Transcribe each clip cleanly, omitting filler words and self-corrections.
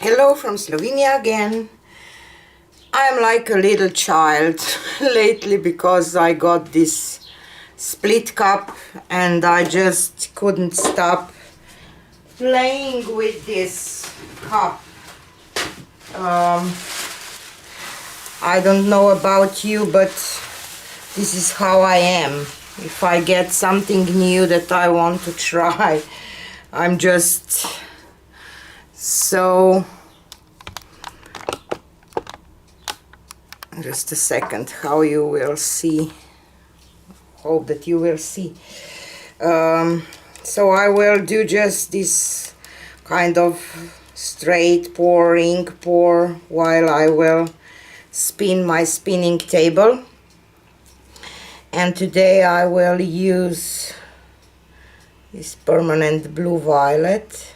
Hello from Slovenia again. I'm like a little child lately because I got this split cup and I just couldn't stop playing with this cup. I don't know about you, but this is how I am. If I get something new that I want to try, I'm just so... Just a second, how you will see. Hope that you will see. So I will do just this kind of straight pouring pour while I will spin my spinning table. And today I will use this permanent blue violet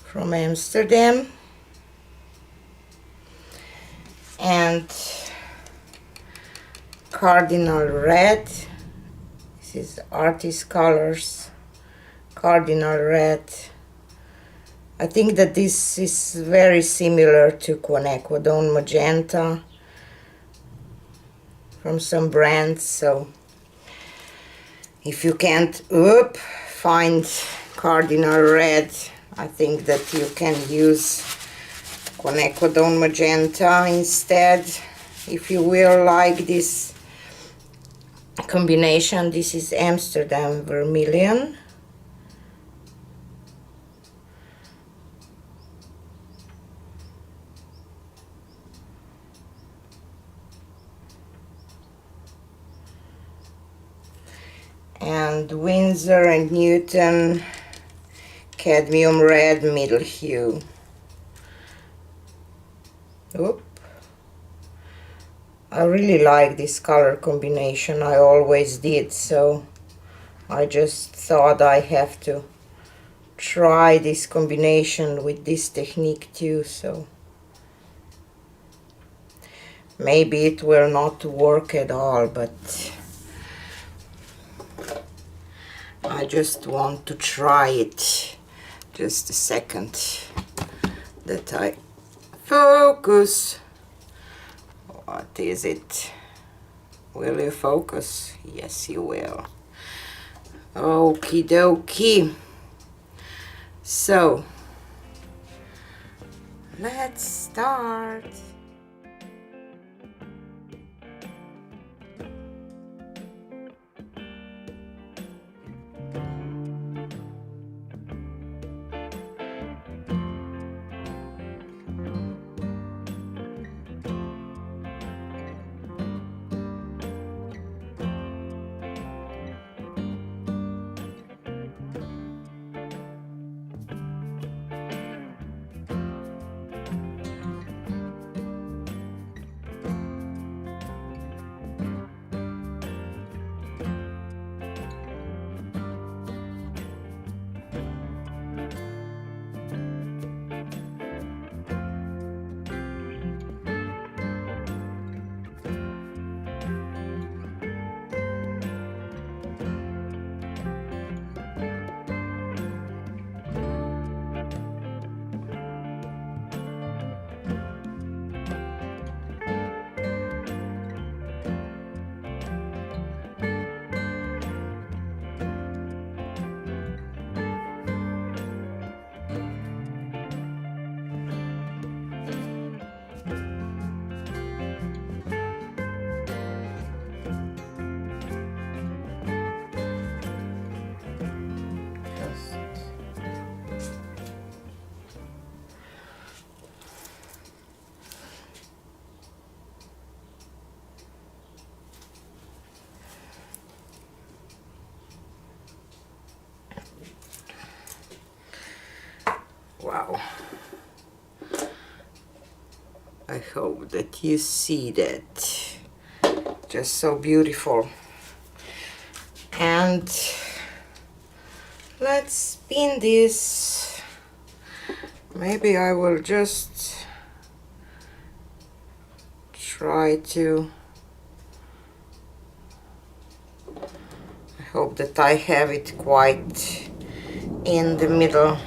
from Amsterdam and cardinal red. This is Arties colors, cardinal red. I think that this is very similar to quinacridone magenta from some brands, so if you can't find cardinal red, I think that you can use quinacridone magenta instead. If you will like this combination, this is Amsterdam vermilion. And Windsor&Newton cadmium red middle hue. I really like this color combination. I always did, so I just thought I have to try this combination with this technique too, so maybe it will not work at all, but I just want to try it. Just a second that I focus. What is it? Will you focus? Yes, you will. Okie dokie. So, let's start. Wow, I hope that you see that. Just so beautiful. And let's spin this. Maybe I will just try to... I hope that I have it quite in the middle.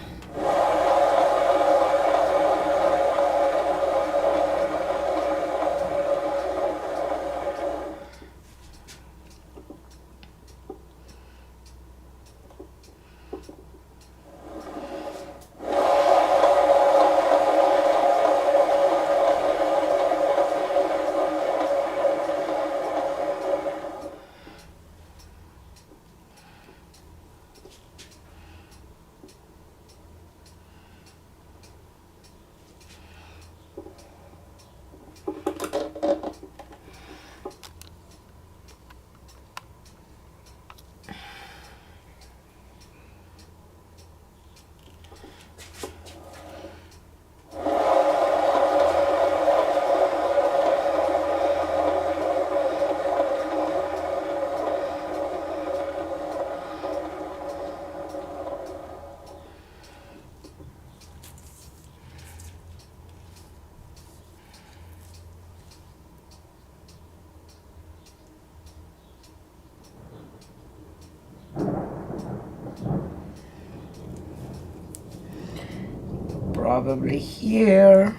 probably here.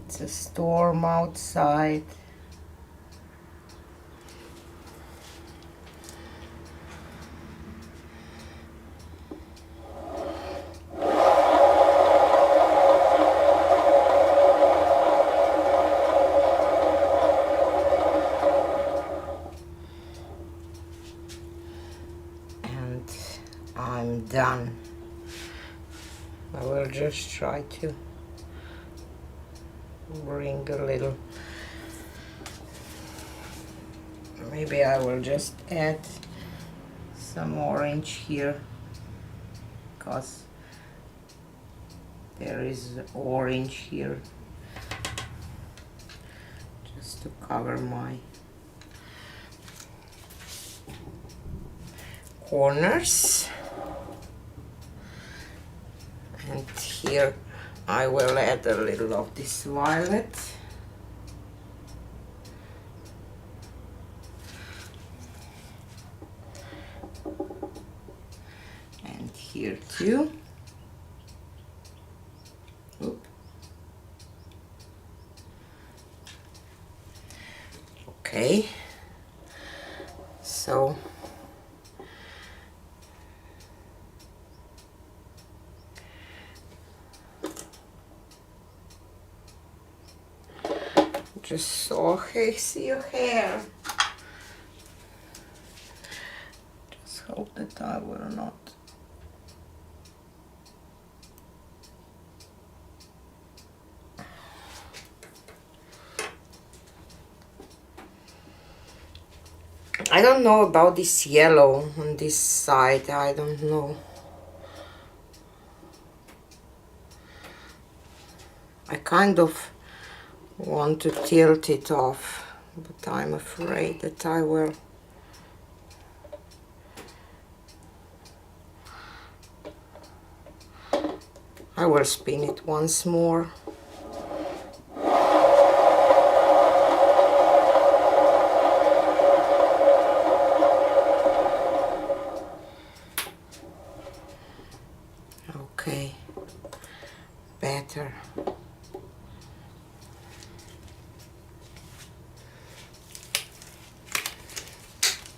It's a storm outside. I'm done. I will just try to bring a little, maybe I will just add some orange here because there is orange here just to cover my corners. And here I will add a little of this violet. And here too. Oop. Okay. So just so I see your hair. Just hope that I will not. I don't know about this yellow on this side. I don't know. I kind of want to tilt it off, but I'm afraid that I will. I will spin it once more. Okay, better.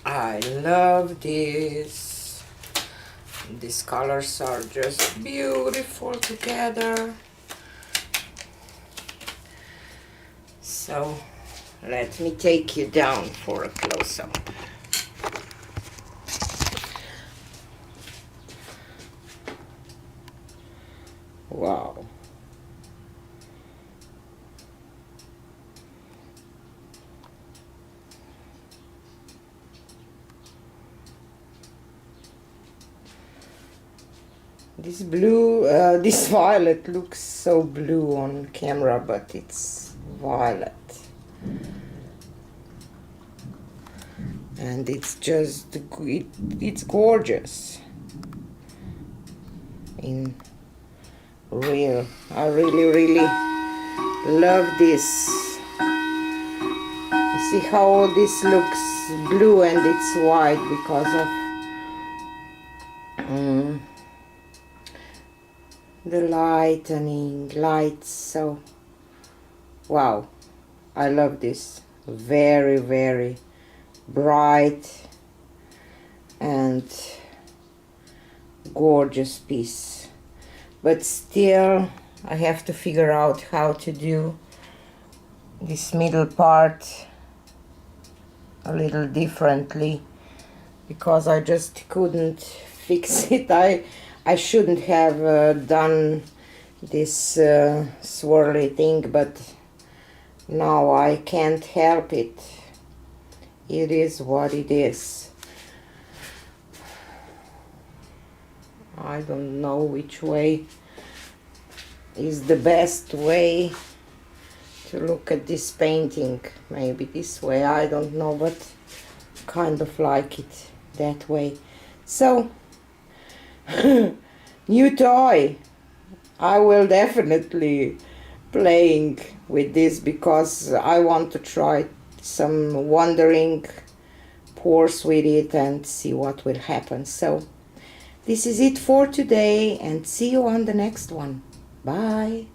I love this. These colors are just beautiful together. So let me take you down for a close-up. Wow. This blue, this violet looks so blue on camera, but it's violet. And it's just, it's gorgeous. In real, I really love this. You see how all this looks blue and it's white because of the lightening lights. So wow, I love this. Very bright and gorgeous piece, but still I have to figure out how to do this middle part a little differently because I just couldn't fix it. I shouldn't have done this swirly thing, but now I can't help it. It is what it is. I don't know which way is the best way to look at this painting. Maybe this way, I don't know, but kind of like it that way. So new toy. I will definitely playing with this because I want to try some wandering pores with it and see what will happen. So this is it for today, and see you on the next one. Bye.